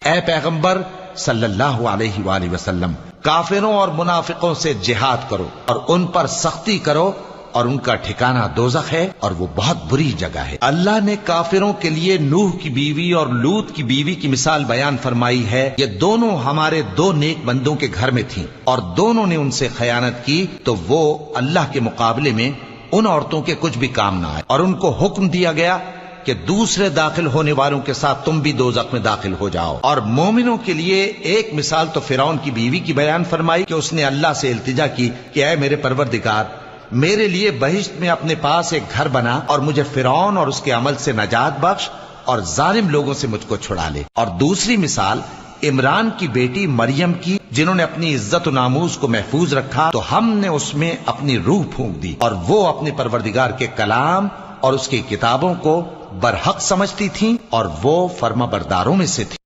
ऐ पैगंबर सल्लल्लाहु अलैहि वसल्लम, काफिरों और मुनाफिकों से जिहाद करो और उन पर सख्ती करो और उनका ठिकाना दोज़ख है और वो बहुत बुरी जगह है। अल्लाह ने काफिरों के लिए नूह की बीवी और लूत की बीवी की मिसाल बयान फरमाई है। ये दोनों हमारे दो नेक बंदों के घर में थीं और दोनों ने उनसे खयानत की, तो वो अल्लाह के मुकाबले में उन औरतों के कुछ भी काम ना आए और उनको हुक्म दिया गया कि दूसरे दाखिल होने वालों के साथ तुम भी दोज़ख में दाखिल हो जाओ। और मोमिनों के लिए एक मिसाल तो फिरौन की बीवी की बयान फरमाई कि उसने अल्लाह से इल्तिजा की कि ऐ मेरे परवरदिगार, मेरे लिए बहिश्त में अपने पास एक घर बना और मुझे फिरौन और उसके अमल से नजात बख्श और जालिम लोगों से मुझको छुड़ा ले। और दूसरी मिसाल इमरान की बेटी मरियम की, जिन्होंने अपनी इज्जत नामूस को महफूज रखा तो हमने उसमें अपनी रूह फूंक दी और वो अपने परवरदिगार के कलाम और उसकी किताबों को बरहक समझती थी और वो फर्माबरदारों में से थी।